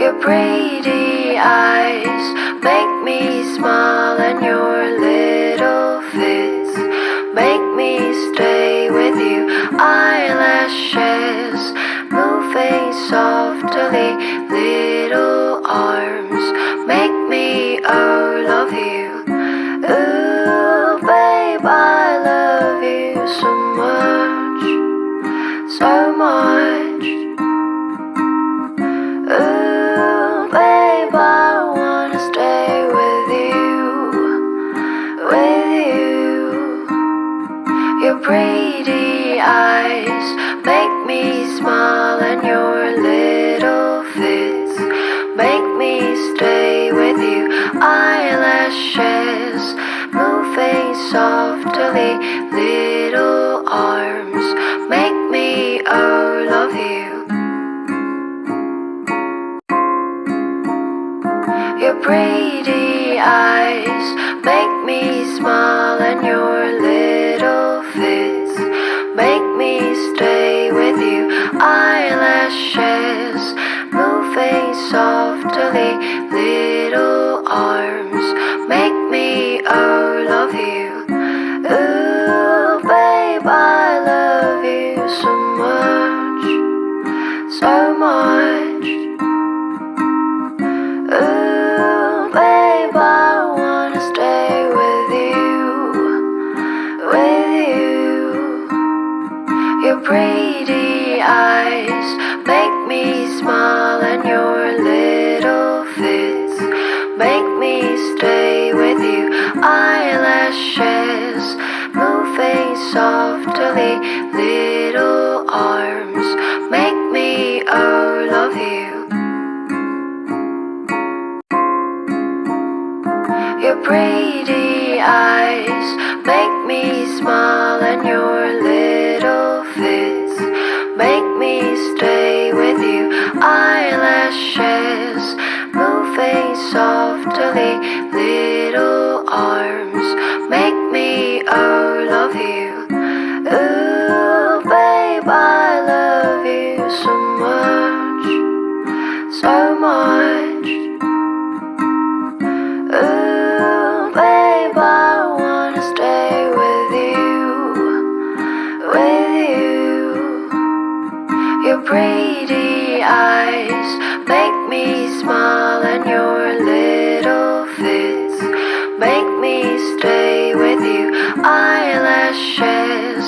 Your pretty eyes make me smile, and your little fits make me stay with you. Eyelashes moving softly, little arms make me love you. Ooh, babe, I love you so much, so much. Ooh, babe, I wanna stay with you. Your pretty eyes make me smile, and your little fits make me stay with you. Eyelashes moving softly, little arms make me love you. Your pretty eyes make me smile, and your little fits make me stay with you. Eyelashes moving softly, little arms make me love you. Ooh, babe, I love you so much, so much. Ooh, babe, I wanna stay with you. Your pretty eyes make me smile, and your little fits make me stay with you. Eyelashes moving softly, little arms make me love you. Your pretty eyes make me smile, and your little fits make me stay with you. Eyelashes moving softly, little arms make me love you. Ooh, babe, I love you so much, so much. Ooh, babe, I wanna stay with you. Your pretty eyes make me smile, and your little fits make me stay with you. Eyelashes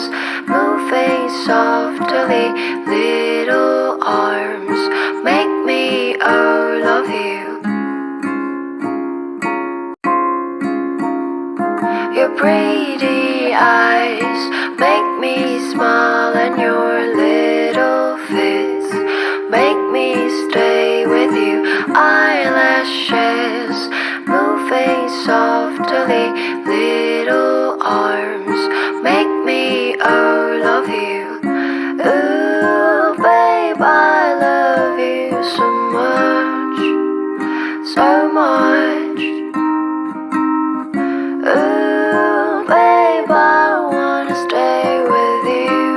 moving softly, little arms make me love you. Your pretty eyes make me smile, and your little fits make me stay with you. Eyelashes moving softly, little arms make me love you. Ooh, babe, I love you so much, so much. Ooh, babe, I wanna stay with you.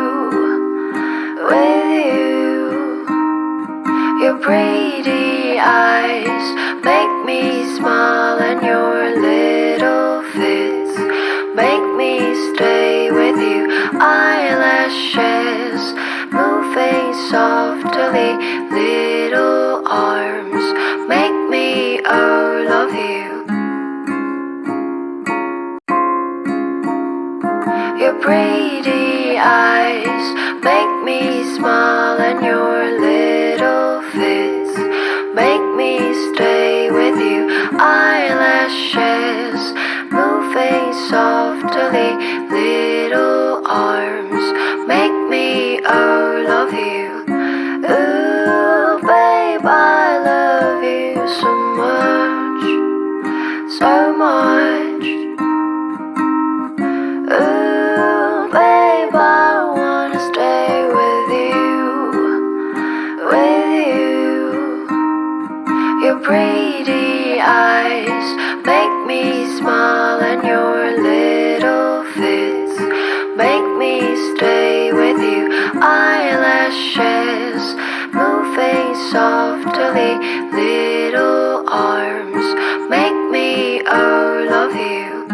Your pretty eyes make me smile, and your little fits make me stay with you. Eyelashes moving softly, little arms make me love you. Your pretty eyes make me smile, and your little fits make me stay with you. Eyelashes moving softly, little arms make me love you. Ooh, babe, I love you so much, so much. Ooh, babe, I wanna stay with you. Your pretty eyes make me smile, and your little fits make me stay with you. Eyelashes moving softly, softly, little arms make me, oh, love you.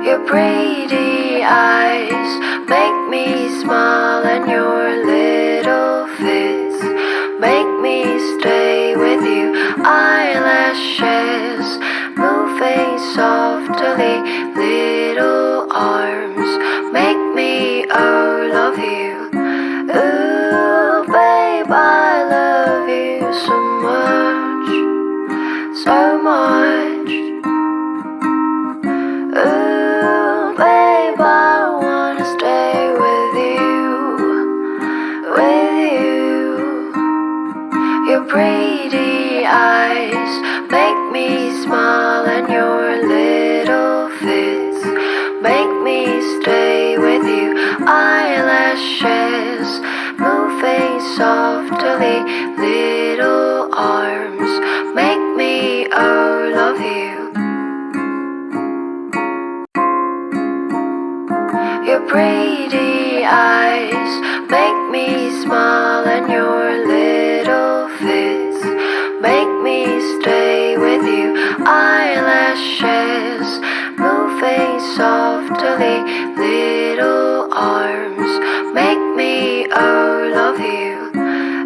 Your pretty eyes make me smile, and your little fits make me stay with you. Eyelashes moving softly, little arms make me, oh, love you. Ooh, babe, I love you so much, so much. Ooh, babe, I wanna stay with you. Your pretty eyes make me smile, and your little fits make me stay with you. Eyelashes moving softly, little arms make me, oh, love you. Your pretty eyes make me smile, and your little fits make me stay with you. Eyelashes moving softly, little arms make me, oh, love you.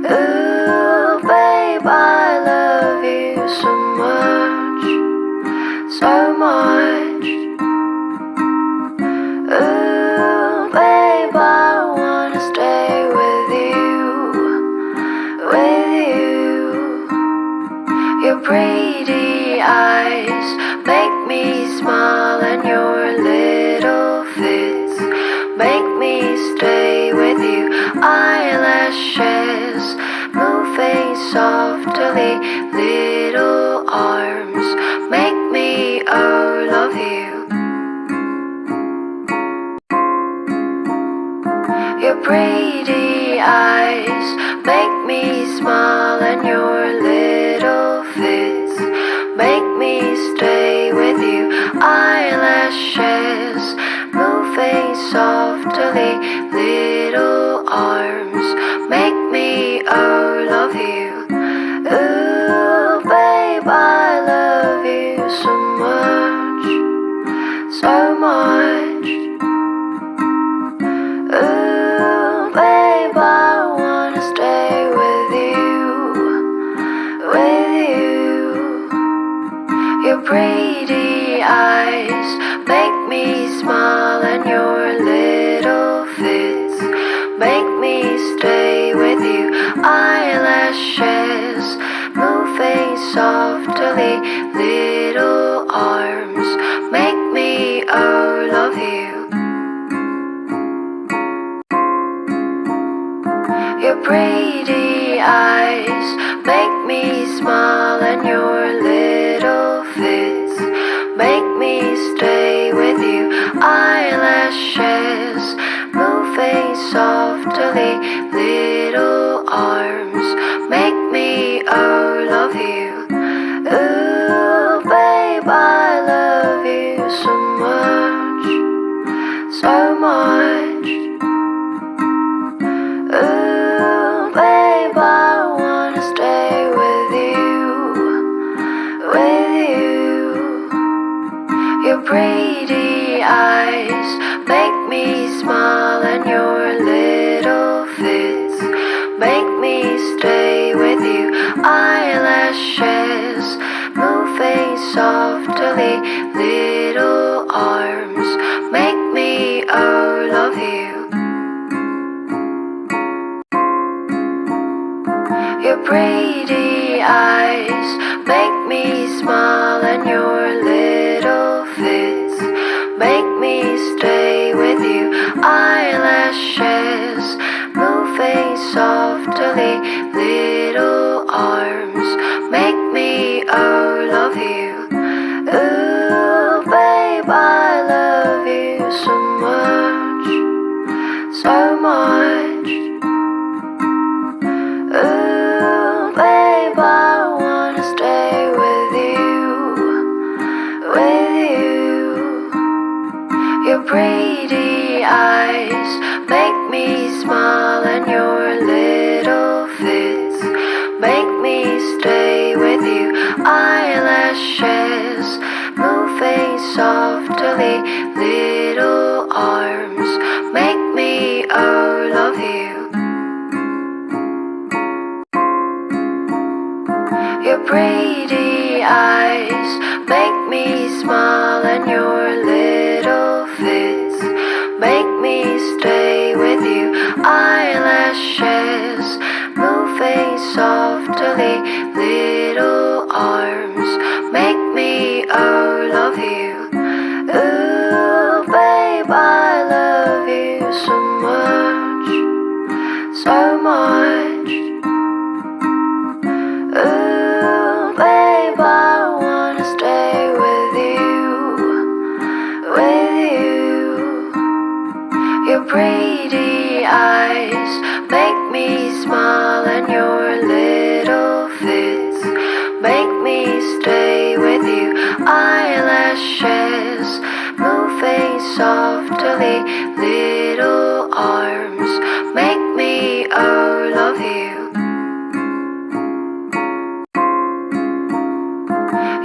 Ooh, babe, I love you so much, so much. Ooh, babe, I wanna stay with you. Your pretty eyes make me smile, and your little fits make me stay with you. Eyelashes moving softly, little arms make me, oh, love you. Your pretty eyes make me smile, and your little fits make me stay with you. Eyelashes moving softly, little arms make me, oh, love you. Ooh, babe, I love you so much, so much. Ooh, babe, I wanna stay with you. Your pretty eyes make me smile, and your little fits make me stay with you. Eyelashes moving softly, little arms make me, oh, love you. Your pretty eyes make me smile, and your little fits make me stay with you. Eyelashes moving softly, little arms make me, oh, love you. Ooh, babe, I love you so much, so much. Ooh, babe, I wanna stay with you. Your pretty eyes make me smile, and your little fits make me stay with you. Eyelashes moving softly, little arms make me, oh, love you. Your pretty eyes make me smile, and your little fits make me stay with you. Eyelashes moving softly, little arms make me, oh, love you. Ooh, babe, I love you so much, so much. Ooh, babe, I wanna stay with you. Your pretty eyes make me smile, and your eyelashes moving softly, little arms make me all of you. Your pretty eyes make me smile, and your little fists make me stay with you. Eyelashes moving softly, little arms make me all of you. Ooh, babe, I love you so much, so much. Ooh, babe, I wanna stay with you. Your pretty eyes make me smile, and your little fists make me stay with you. Eyelashes moving softly, little arms make me all of you.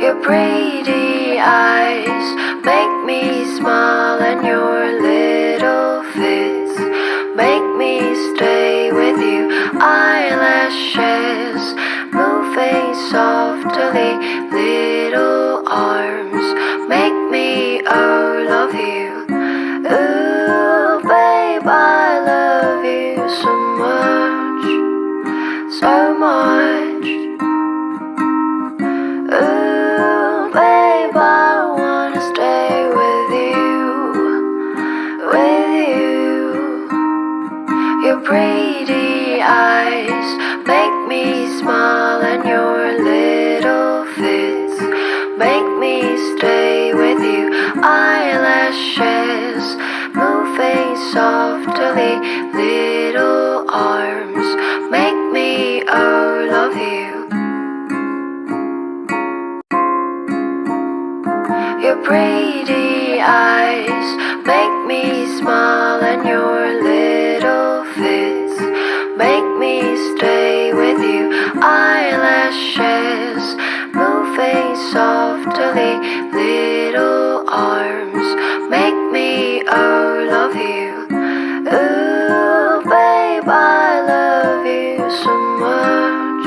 Your pretty eyes make me smile, and your little fists make me stay with you. Eyelashes moving softly, little arms make me all of you. Ooh, babe, I love you so much, so much. Ooh, babe, I wanna stay with you. Your pretty eyes make me smile, and your little fists make me stay with you. Eyelashes moving softly, little arms make me all of you. Your pretty eyes make me smile, and your little fists make me stay with you. Eyelashes moving softly, little arms make me all of you. Ooh, babe, I love you so much,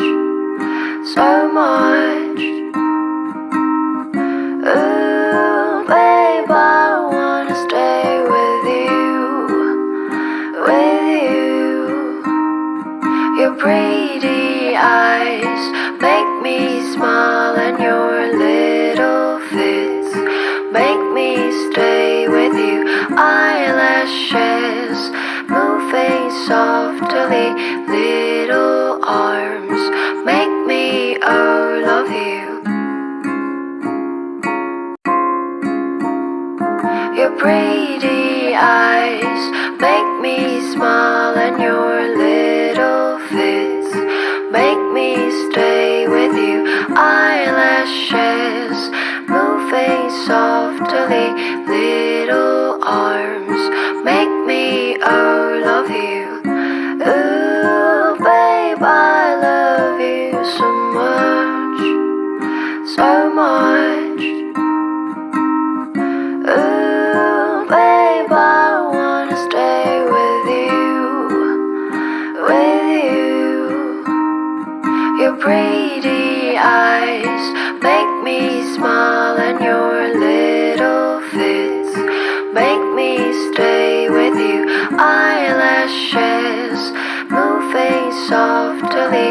so much. Ooh, babe, I wanna stay with you. Your pretty eyes make me smile, and your little fists make me stay with you. Eyelashes moving softly, little arms make me all of you. Your pretty eyes make me smile, and your little fists make me stay with you. Eyelashes moving softly, little arms make me all of you. Ooh, babe, I love you so much, so much. Ooh, babe, I wanna stay with you. Your pretty eyes make me smile, and your little fists make me stay with you. Eyelashes moving softly,